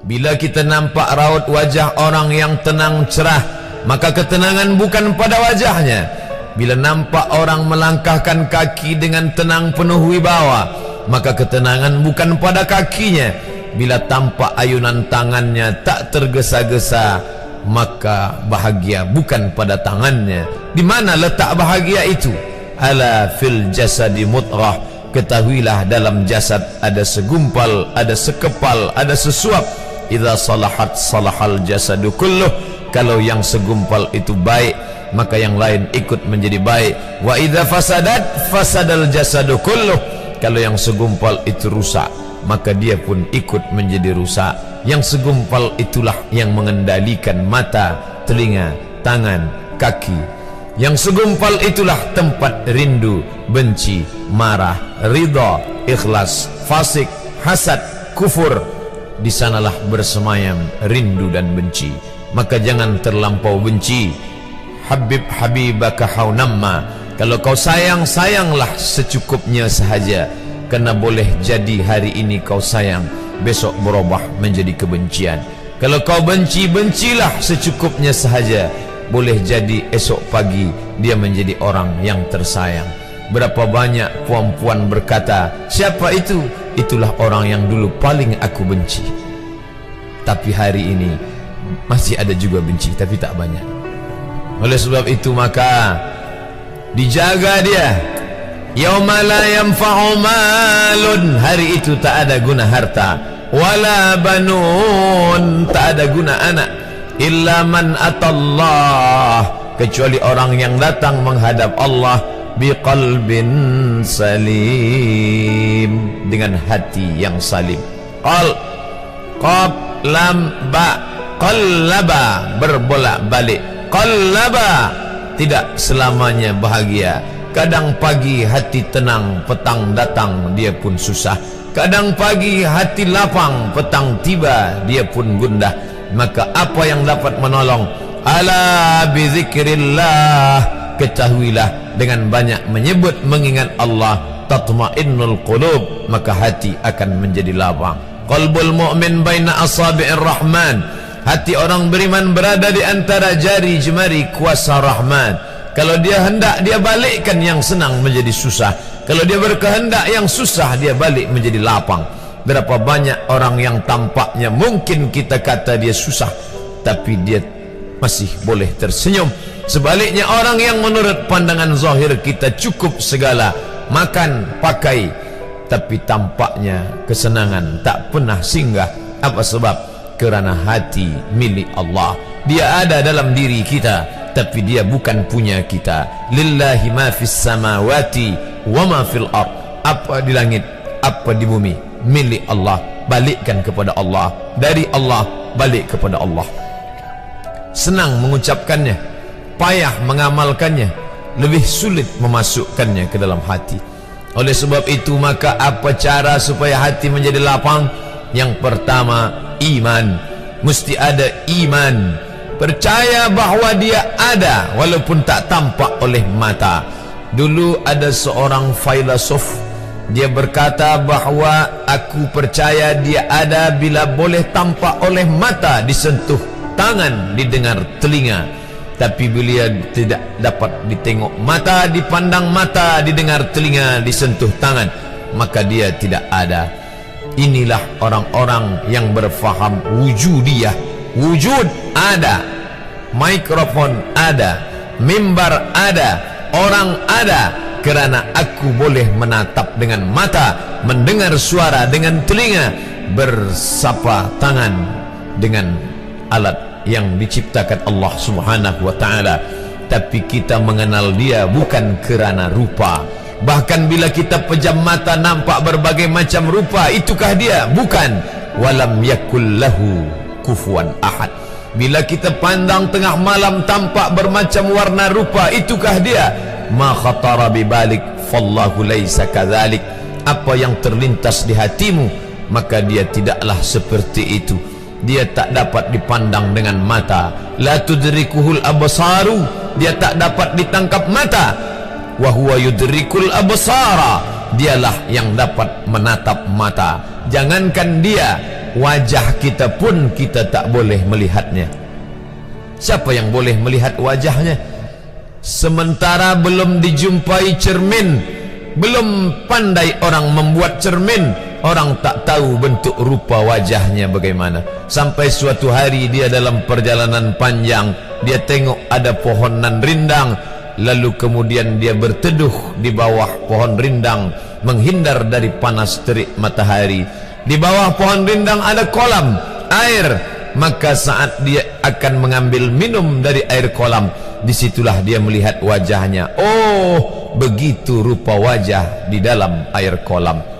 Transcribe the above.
Bila kita nampak raut wajah orang yang tenang cerah, maka ketenangan bukan pada wajahnya. Bila nampak orang melangkahkan kaki dengan tenang penuh wibawa, maka ketenangan bukan pada kakinya. Bila tampak ayunan tangannya tak tergesa-gesa, maka bahagia bukan pada tangannya. Di mana letak bahagia itu? Ala fil jasadi mutrah. Ketahuilah dalam jasad ada segumpal, ada sekepal, ada sesuap. Idza salahat salahal jasadu kulluh. Kalau yang segumpal itu baik, maka yang lain ikut menjadi baik. Wa idza fasadat fasadal jasadu kulluh. Kalau yang segumpal itu rusak, maka dia pun ikut menjadi rusak. Yang segumpal itulah yang mengendalikan mata, telinga, tangan, kaki. Yang segumpal itulah tempat rindu, benci, marah, ridha, ikhlas, fasik, hasad, kufur. Di sanalah bersemayam rindu dan benci. Maka jangan terlampau benci. Habib habibaka haunamma. Kalau kau sayang, sayanglah secukupnya sahaja. Karena boleh jadi hari ini kau sayang, besok berubah menjadi kebencian. Kalau kau benci, bencilah secukupnya sahaja. Boleh jadi esok pagi dia menjadi orang yang tersayang. Berapa banyak puan-puan berkata, siapa itu? Itulah orang yang dulu paling aku benci. Tapi hari ini masih ada juga benci, tapi tak banyak. Oleh sebab itu maka dijaga dia. Yauma la yanfa'u malun. Hari itu tak ada guna harta, wala banun, tak ada guna anak, illa man atallah, kecuali orang yang datang menghadap Allah biqalbin salim, dengan hati yang salim. Qab lam ba, qallaba, berbolak-balik. Qallaba, tidak selamanya bahagia. Kadang pagi hati tenang, petang datang dia pun susah. Kadang pagi hati lapang, petang tiba dia pun gundah. Maka apa yang dapat menolong? Ala bizikrillah, ketahuilah dengan banyak menyebut mengingat Allah, tatma'innul qulub, maka hati akan menjadi lapang. Qalbul mu'min baina asabi'ir rahman, hati orang beriman berada di antara jari jemari kuasa Rahman. Kalau dia hendak, dia balikkan yang senang menjadi susah. Kalau dia berkehendak yang susah, dia balik menjadi lapang. Berapa banyak orang yang tampaknya mungkin kita kata dia susah, tapi dia masih boleh tersenyum. Sebaliknya orang yang menurut pandangan zahir kita cukup segala, makan, pakai, tapi tampaknya kesenangan tak pernah singgah. Apa sebab? Kerana hati milik Allah. Dia ada dalam diri kita, tapi dia bukan punya kita. Lillahi ma fis samawati wa ma fil ard. Apa di langit, apa di bumi, milik Allah. Balikkan kepada Allah, dari Allah balik kepada Allah. Senang mengucapkannya, payah mengamalkannya, lebih sulit memasukkannya ke dalam hati. Oleh sebab itu maka apa cara supaya hati menjadi lapang? Yang pertama, iman. Mesti ada iman, percaya bahawa dia ada walaupun tak tampak oleh mata. Dulu ada seorang filosof, dia berkata bahawa aku percaya dia ada bila boleh tampak oleh mata, disentuh tangan, didengar telinga. Tapi bila tidak dapat ditengok mata, dipandang mata, didengar telinga, disentuh tangan, maka dia tidak ada. Inilah orang-orang yang berfaham wujudiyah. Wujud ada, mikrofon ada, mimbar ada, orang ada, kerana aku boleh menatap dengan mata, mendengar suara dengan telinga, bersapa tangan dengan alat yang diciptakan Allah Subhanahu wa ta'ala. Tapi kita mengenal dia bukan kerana rupa. Bahkan bila kita pejam mata nampak berbagai macam rupa, itukah dia? Bukan. Walam yakul lahu kufuwan ahad. Bila kita pandang tengah malam tampak bermacam warna rupa, itukah dia? Ma khatara bibalik fallahu laisa kadzalik. Apa yang terlintas di hatimu, maka dia tidaklah seperti itu. Dia tak dapat dipandang dengan mata. La tudrikuhul absaru, dia tak dapat ditangkap mata. Wa huwa yudrikul absara, dialah yang dapat menatap mata. Jangankan dia, wajah kita pun kita tak boleh melihatnya. Siapa yang boleh melihat wajahnya? Sementara belum dijumpai cermin, belum pandai orang membuat cermin, orang tak tahu bentuk rupa wajahnya bagaimana. Sampai suatu hari dia dalam perjalanan panjang, dia tengok ada pohonan rindang, lalu kemudian dia berteduh di bawah pohon rindang, menghindar dari panas terik matahari. Di bawah pohon rindang ada kolam air, maka saat dia akan mengambil minum dari air kolam, disitulah dia melihat wajahnya. Oh, begitu rupa wajah di dalam air kolam.